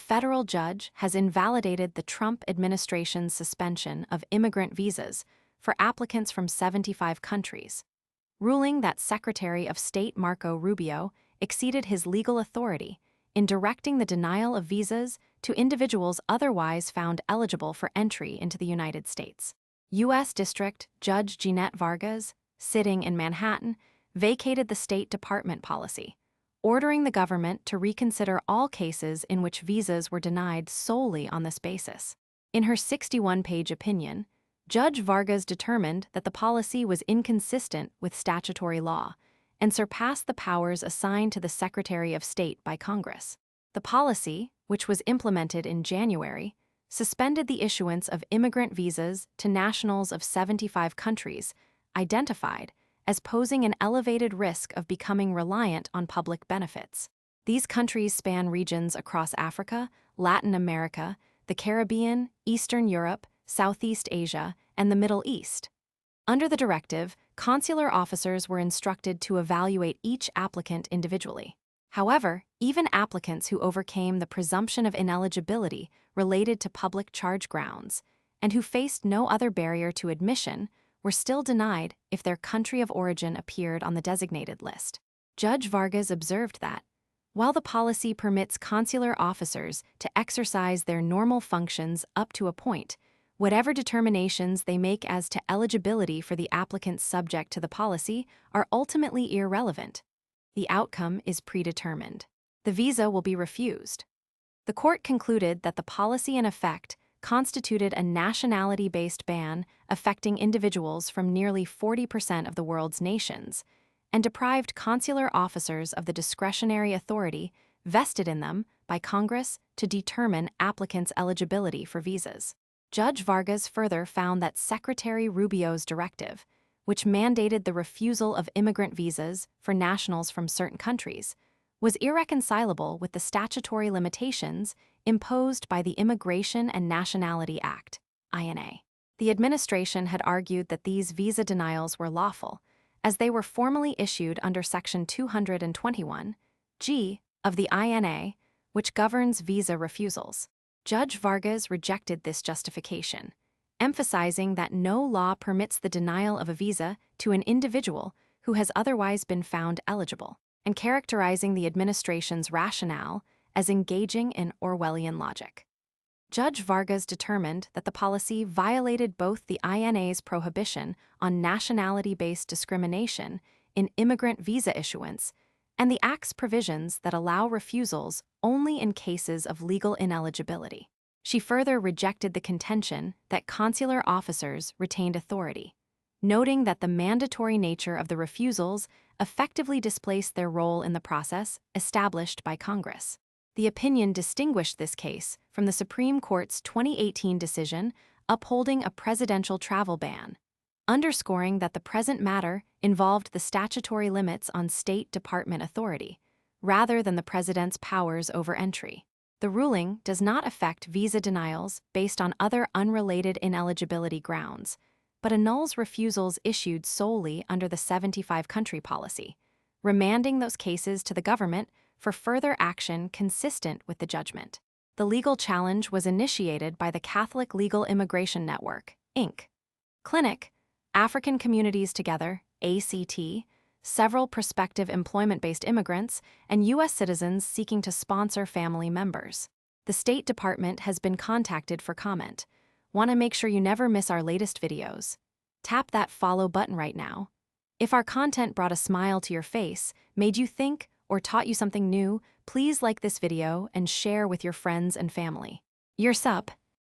federal judge has invalidated the Trump administration's suspension of immigrant visas for applicants from 75 countries, ruling that Secretary of State Marco Rubio exceeded his legal authority in directing the denial of visas to individuals otherwise found eligible for entry into the United States. U.S. District Judge Jeannette Vargas, sitting in Manhattan, vacated the State Department policy, ordering the government to reconsider all cases in which visas were denied solely on this basis. In her 61-page opinion, Judge Vargas determined that the policy was inconsistent with statutory law and surpassed the powers assigned to the Secretary of State by Congress. The policy, which was implemented in January, suspended the issuance of immigrant visas to nationals of 75 countries identified as posing an elevated risk of becoming reliant on public benefits. These countries span regions across Africa, Latin America, the Caribbean, Eastern Europe, Southeast Asia, and the Middle East. Under the directive, consular officers were instructed to evaluate each applicant individually. However, even applicants who overcame the presumption of ineligibility related to public charge grounds and who faced no other barrier to admission were still denied if their country of origin appeared on the designated list. Judge Vargas observed that, while the policy permits consular officers to exercise their normal functions up to a point, whatever determinations they make as to eligibility for the applicants subject to the policy are ultimately irrelevant. The outcome is predetermined. The visa will be refused. The court concluded that the policy in effect constituted a nationality-based ban affecting individuals from nearly 40% of the world's nations, and deprived consular officers of the discretionary authority vested in them by Congress to determine applicants' eligibility for visas. Judge Vargas further found that Secretary Rubio's directive, which mandated the refusal of immigrant visas for nationals from certain countries, was irreconcilable with the statutory limitations imposed by the Immigration and Nationality Act, INA. The administration had argued that these visa denials were lawful, as they were formally issued under Section 221(g) of the INA, which governs visa refusals. Judge Vargas rejected this justification, emphasizing that no law permits the denial of a visa to an individual who has otherwise been found eligible, and characterizing the administration's rationale as engaging in Orwellian logic. Judge Vargas determined that the policy violated both the INA's prohibition on nationality-based discrimination in immigrant visa issuance and the Act's provisions that allow refusals only in cases of legal ineligibility. She further rejected the contention that consular officers retained authority, noting that the mandatory nature of the refusals effectively displaced their role in the process established by Congress. The opinion distinguished this case from the Supreme Court's 2018 decision upholding a presidential travel ban, underscoring that the present matter involved the statutory limits on State Department authority, rather than the president's powers over entry. The ruling does not affect visa denials based on other unrelated ineligibility grounds, but annuls refusals issued solely under the 75-country policy, remanding those cases to the government for further action consistent with the judgment. The legal challenge was initiated by the Catholic Legal Immigration Network, Inc., Clinic, African Communities Together, ACT, several prospective employment-based immigrants, and U.S. citizens seeking to sponsor family members. The State Department has been contacted for comment. Want to make sure you never miss our latest videos? Tap that follow button right now. If our content brought a smile to your face, made you think, or taught you something new, please like this video and share with your friends and family. Your sup,